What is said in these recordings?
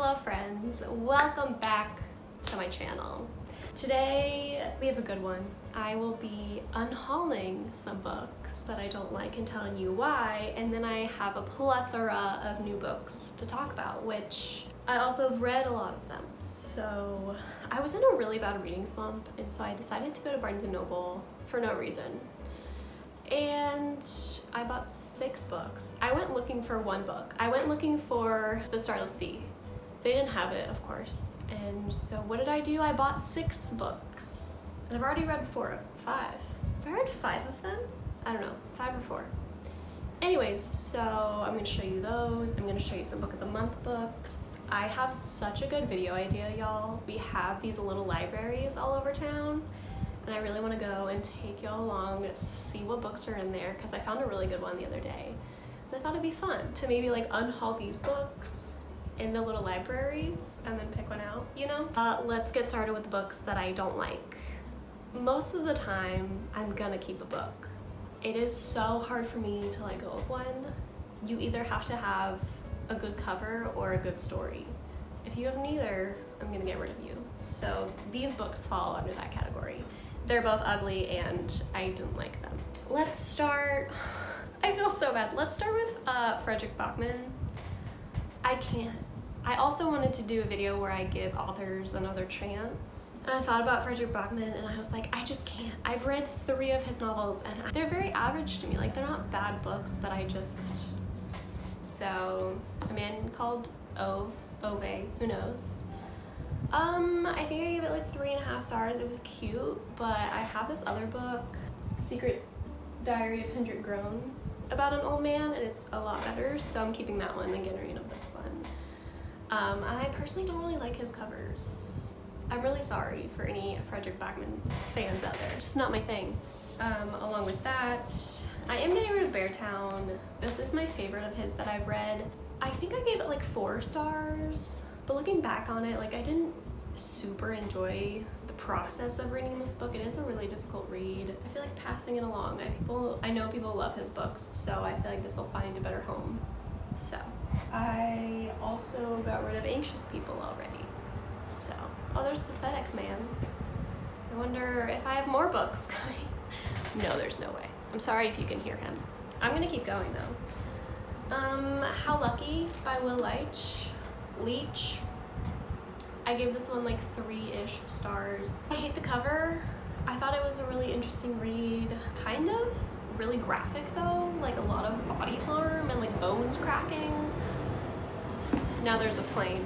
Hello friends, welcome back to my channel. Today we have a good one. I will be unhauling some books that I don't like and telling you why, and then I have a plethora of new books to talk about, which I also have read a lot of them. So I was in a really bad reading slump, and so I decided to go to Barnes & Noble for no reason. And I bought 6 books. I went looking for one book. I went looking for The Starless Sea. They didn't have it, of course. And so what did I do? I bought 6 books. And I've already read 5. Have I read 5 of them? I don't know, 5 or 4. Anyways, so I'm gonna show you those. I'm gonna show you some Book of the Month books. I have such a good video idea, y'all. We have these little libraries all over town, and I really want to go and take y'all along, see what books are in there, because I found a really good one the other day. And I thought it'd be fun to maybe like unhaul these books in the little libraries and then pick one out, you know? Let's get started with the books that I don't like. Most of the time, I'm gonna keep a book. It is so hard for me to let go of one. You either have to have a good cover or a good story. If you have neither, I'm gonna get rid of you. So these books fall under that category. They're both ugly and I didn't like them. Let's start, I feel so bad. Let's start with Frederick Bachman. I can't. I also wanted to do a video where I give authors another chance. And I thought about Frederick Bachman and I was like, I just can't. I've read 3 of his novels and they're very average to me. Like, they're not bad books, but I just, so A Man Called Ove, who knows? I think I gave it like 3.5 stars. It was cute, but I have this other book, Secret Diary of Hendrik Groen, about an old man, and it's a lot better, so I'm keeping that one and getting rid of this one. And I personally don't really like his covers. I'm really sorry for any Frederick Bachman fans out there, just not my thing. Along with that, I am getting rid of Beartown. This is my favorite of his that I've read. I think I gave it like 4 stars, but looking back on it, like, I didn't super enjoy the process of reading this book. It is a really difficult read. I feel like passing it along. I know people love his books, so I feel like this will find a better home. So I also got rid of Anxious People already. So, oh, there's the FedEx man. I wonder if I have more books coming. No, there's no way. I'm sorry if you can hear him. I'm gonna keep going though. How Lucky by Will Leach. I gave this one like 3-ish stars. I hate the cover. I thought it was a really interesting read. Kind of really graphic though, like a lot of body harm and like bones cracking. Now there's a plane.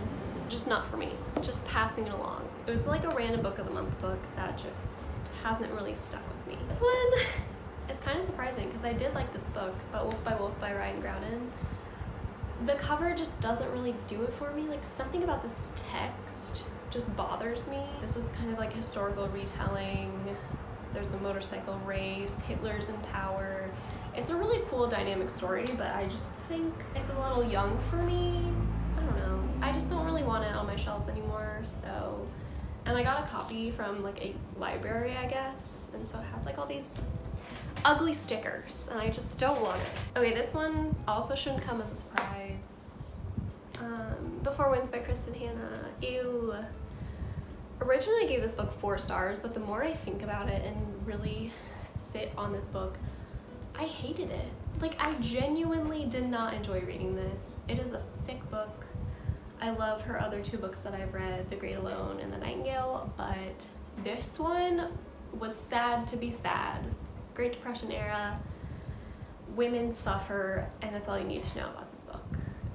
Just not for me. Just passing it along. It was like a random Book of the Month book that just hasn't really stuck with me. This one is kind of surprising because I did like this book, but Wolf by Ryan Groudon. The cover just doesn't really do it for me. Like, something about this text just bothers me. This is kind of like historical retelling. There's a motorcycle race, Hitler's in power. It's a really cool dynamic story, but I just think it's a little young for me. I don't know. I just don't really want it on my shelves anymore, so. And I got a copy from like a library, I guess, and so it has like all these ugly stickers, and I just don't want it. Okay, this one also shouldn't come as a surprise. The Four Winds by Kristen Hanna. Ew. Originally I gave this book 4 stars, but the more I think about it and really sit on this book, I hated it. Like, I genuinely did not enjoy reading this. It is a thick book. I love her other 2 books that I've read, The Great Alone and The Nightingale, but this one was sad to be sad. Great Depression era, women suffer, and that's all you need to know about this book.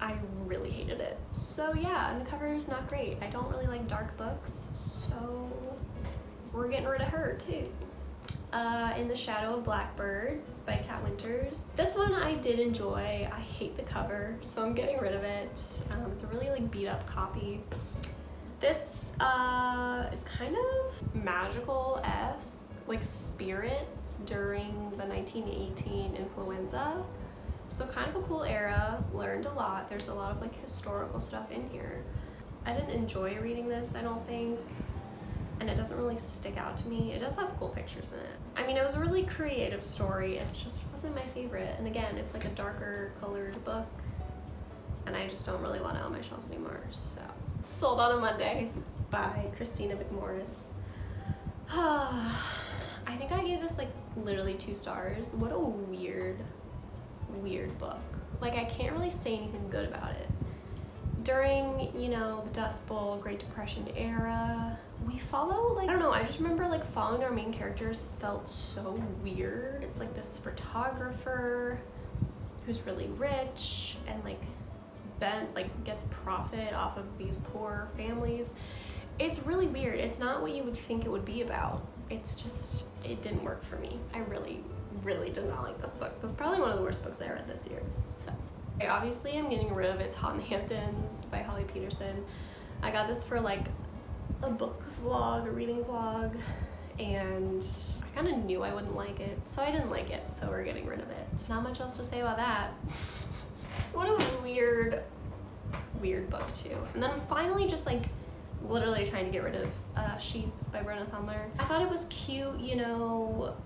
I really hated it. So yeah, and the cover is not great. I don't really like dark books, so we're getting rid of her too. In the Shadow of Blackbirds by Kat Winters. This one I did enjoy. I hate the cover, so I'm getting rid of it. It's a really like beat up copy. This is kind of magical-esque, like spirits during the 1918 influenza. So kind of a cool era, learned a lot. There's a lot of like historical stuff in here. I didn't enjoy reading this, I don't think, and it doesn't really stick out to me. It does have cool pictures in it. I mean, it was a really creative story. It just wasn't my favorite. And again, it's like a darker colored book, and I just don't really want it on my shelf anymore, so. Sold on a Monday by Christina McMorris. I think I gave this like literally 2 stars. What a weird book. Like I can't really say anything good about it. During, you know, the Dust Bowl, Great Depression era, we follow like, I don't know, I just remember like following our main characters felt so weird. It's like this photographer who's really rich and like gets profit off of these poor families. It's really weird. It's not what you would think it would be about. It's just, it didn't work for me. I really did not like this book. It was probably one of the worst books I read this year. So obviously I'm getting rid of It's Hot in the Hamptons by Holly Peterson. I got this for like a book vlog, a reading vlog, and I kind of knew I wouldn't like it, so I didn't like it, so we're getting rid of it. Not much else to say about that. What a weird book too. And then I'm finally just like literally trying to get rid of Sheets by Brenna Thumler. I thought it was cute, you know,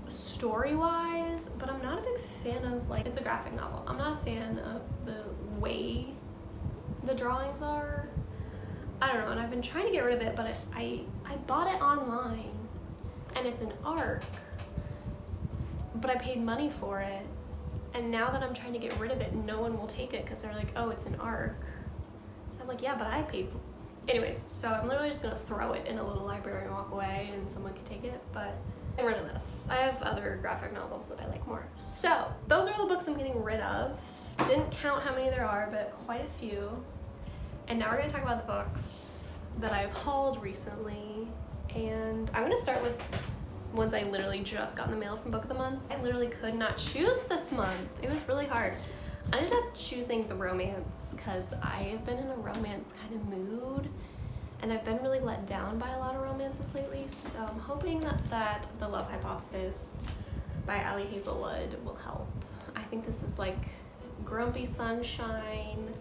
story-wise, but I'm not a big fan of like, it's a graphic novel. I'm not a fan of the way the drawings are. I don't know, and I've been trying to get rid of it, but I bought it online and it's an ARC, but I paid money for it. And now that I'm trying to get rid of it, no one will take it because they're like, oh, it's an ARC. I'm like, yeah, but I paid for it. Anyways, so I'm literally just gonna throw it in a little library and walk away and someone can take it, but I'm rid of this. I have other graphic novels that I like more. So those are the books I'm getting rid of. Didn't count how many there are, but quite a few. And now we're gonna talk about the books that I've hauled recently. And I'm gonna start with ones I literally just got in the mail from Book of the Month. I literally could not choose this month. It was really hard. I ended up choosing the romance because I have been in a romance kind of mood and I've been really let down by a lot of romances lately, so I'm hoping that The Love Hypothesis by Ali Hazelwood will help. I think this is like grumpy sunshine.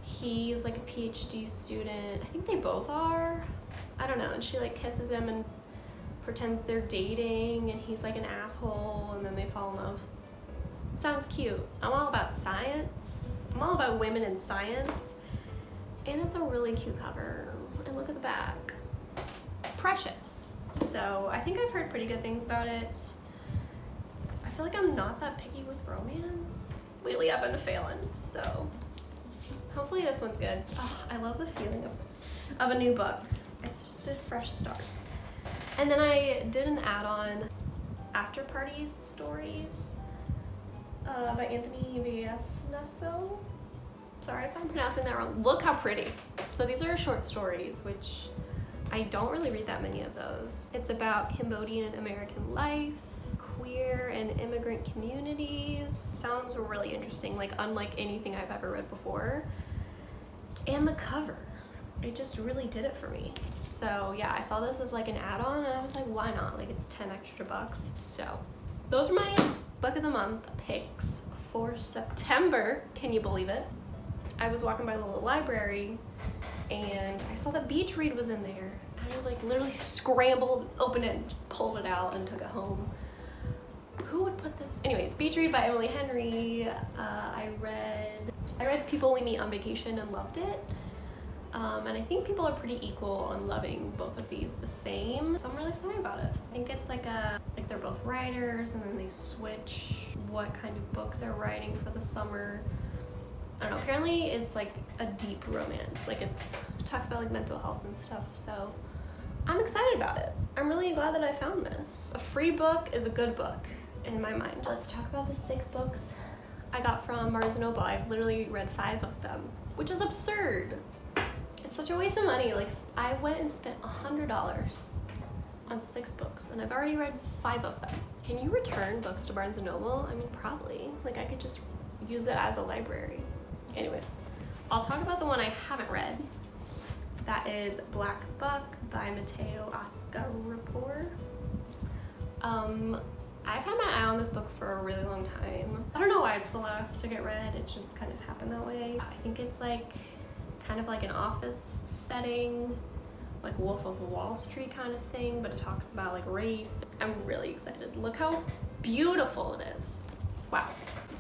He's like a PhD student. I think they both are. I don't know, and she like kisses him and pretends they're dating and he's like an asshole and then they fall in love. Sounds cute. I'm all about science. I'm all about women in science. And it's a really cute cover. And look at the back. Precious. So I think I've heard pretty good things about it. I feel like I'm not that picky with romance. Lately I've been failing, so hopefully this one's good. Oh, I love the feeling of a new book. It's just a fresh start. And then I did an add-on, After Parties Stories by Anthony Villasneso. Sorry if I'm pronouncing that wrong. Look how pretty. So these are short stories, which I don't really read that many of those. It's about Cambodian American life, queer and immigrant communities. Sounds really interesting, like unlike anything I've ever read before. And the cover, it just really did it for me. So yeah, I saw this as like an add-on and I was like, why not? Like it's 10 extra bucks. So those are my Book of the Month picks for September. Can you believe it? I was walking by the little library and I saw that Beach Read was in there. I like literally scrambled, opened it, pulled it out and took it home. Who would put this? Anyways, Beach Read by Emily Henry. I read People We Meet on Vacation and loved it. And I think people are pretty equal on loving both of these the same, so I'm really excited about it. I think it's like they're both writers and then they switch what kind of book they're writing for the summer. I don't know, apparently it's like a deep romance, like it talks about like mental health and stuff, so I'm excited about it. I'm really glad that I found this. A free book is a good book in my mind. Let's talk about the 6 books I got from Barnes & Noble. I've literally read 5 of them, which is absurd. It's such a waste of money. Like I went and spent $100 on 6 books and I've already read 5 of them. Can you return books to Barnes & Noble? I mean, probably. Like I could just use it as a library. Anyways, I'll talk about the one I haven't read. That is Black Buck by Mateo Ascarapor. I've had my eye on this book for a really long time. I don't know why it's the last to get read. It just kind of happened that way. I think it's like kind of like an office setting, like Wolf of Wall Street kind of thing, but it talks about like race. I'm really excited. Look how beautiful it is. Wow,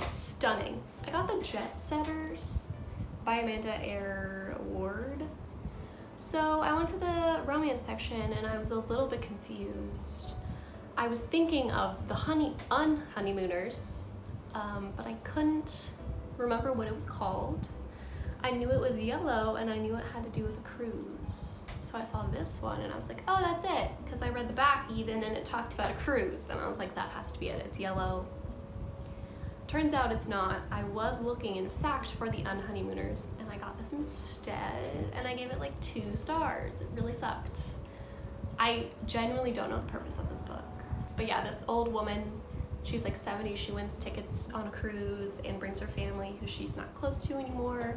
stunning. I got the Jet Setters by Amanda Eyre Ward. So I went to the romance section and I was a little bit confused. I was thinking of the Unhoneymooners, but I couldn't remember what it was called. I knew it was yellow and I knew it had to do with a cruise. So I saw this one and I was like, oh, that's it. Because I read the back even and it talked about a cruise. And I was like, that has to be it. It's yellow. Turns out it's not. I was looking, in fact, for the Unhoneymooners and I got this instead. And I gave it like 2 stars. It really sucked. I genuinely don't know the purpose of this book. But yeah, this old woman, she's like 70. She wins tickets on a cruise and brings her family who she's not close to anymore.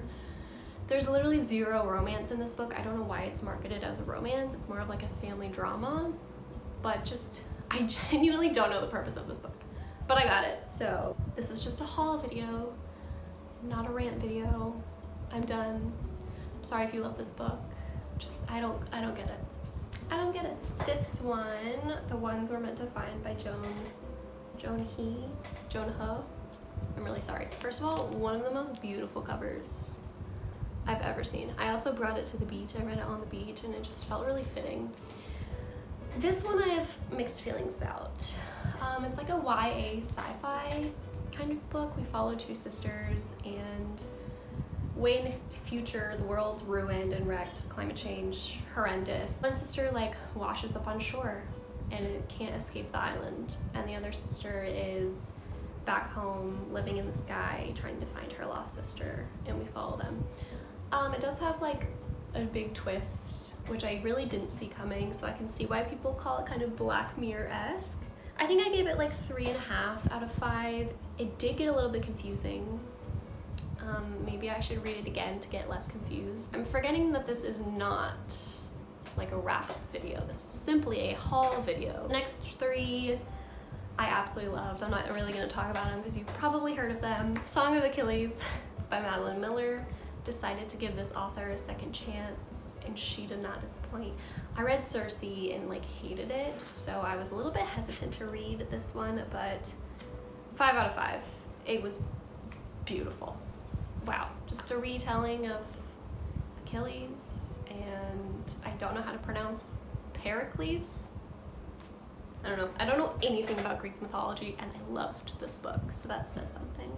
There's literally 0 romance in this book. I don't know why it's marketed as a romance. It's more of like a family drama, but just, I genuinely don't know the purpose of this book, but I got it. So this is just a haul video, not a rant video. I'm done. I'm sorry if you love this book. Just, I don't get it. I don't get it. This one, The Ones We're Meant to Find by Joan Ho. I'm really sorry. First of all, one of the most beautiful covers I've ever seen. I also brought it to the beach. I read it on the beach and it just felt really fitting. This one I have mixed feelings about. It's like a YA sci-fi kind of book. We follow 2 sisters and way in the future, the world's ruined and wrecked, climate change, horrendous. One sister like washes up on shore and it can't escape the island. And the other sister is back home, living in the sky, trying to find her lost sister, and we follow them. It does have like a big twist, which I really didn't see coming, so I can see why people call it kind of Black Mirror-esque. I think I gave it like 3.5 out of 5. It did get a little bit confusing. Maybe I should read it again to get less confused. I'm forgetting that this is not like a wrap-up video. This is simply a haul video. The next 3 I absolutely loved. I'm not really gonna talk about them because you've probably heard of them. Song of Achilles by Madeline Miller. Decided to give this author a second chance and she did not disappoint. I read Circe and like hated it, so I was a little bit hesitant to read this one, but 5 out of 5. It was beautiful. Wow, just a retelling of Achilles, and I don't know how to pronounce Pericles. I don't know. I don't know anything about Greek mythology and I loved this book, so that says something.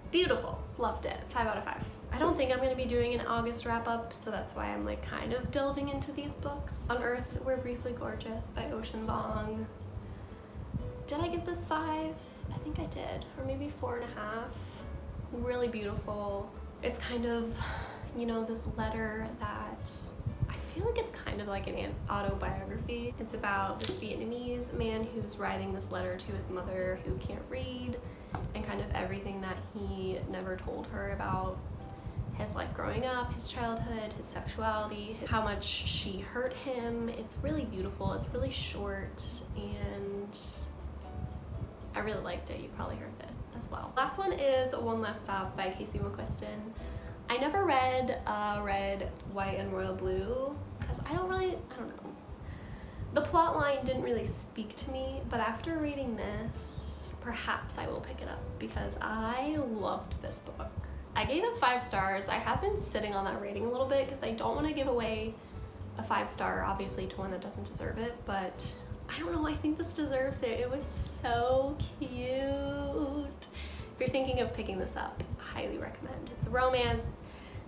Beautiful, loved it, 5 out of 5. I don't think I'm gonna be doing an August wrap up, so that's why I'm like kind of delving into these books. On Earth, We're Briefly Gorgeous by Ocean Vuong. Did I give this 5? I think I did, or maybe 4.5. Really beautiful. It's kind of, you know, this letter that I feel like it's kind of like an autobiography. It's about this Vietnamese man who's writing this letter to his mother who can't read, and kind of everything that he never told her about his life growing up, his childhood, his sexuality, how much she hurt him. It's really beautiful. It's really short and I really liked it. You probably heard it as well. Last one is One Last Stop by Casey McQuiston. I never read Red, White, and Royal Blue because I don't know. The plot line didn't really speak to me, but after reading this, perhaps I will pick it up because I loved this book. I gave it 5 stars. I have been sitting on that rating a little bit because I don't want to give away a 5-star, obviously, to one that doesn't deserve it, but I don't know, I think this deserves it. It was so cute. If you're thinking of picking this up, highly recommend. It's a romance,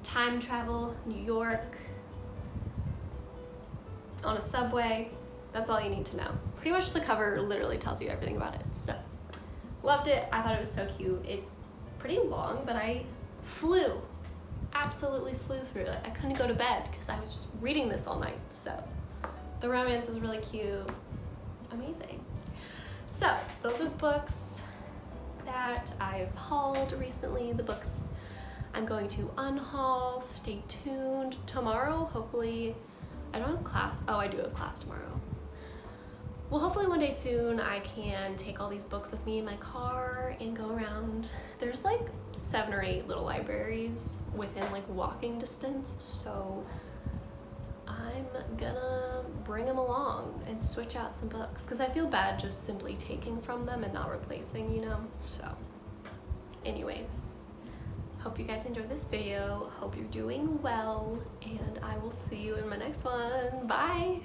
time travel, New York, on a subway. That's all you need to know. Pretty much the cover literally tells you everything about it. So, loved it. I thought it was so cute. It's pretty long, but I absolutely flew through it. I couldn't go to bed because I was just reading this all night. So, the romance is really cute. Amazing. So, those are the books that I've hauled recently. The books I'm going to unhaul. Stay tuned. Tomorrow, hopefully, I don't have class. Oh, I do have class tomorrow. Well, hopefully one day soon I can take all these books with me in my car and go around. There's like 7 or 8 little libraries within like walking distance, so I'm gonna bring them along and switch out some books because I feel bad just simply taking from them and not replacing, you know? So anyways, hope you guys enjoyed this video. Hope you're doing well, and I will will see you in my next one. Bye!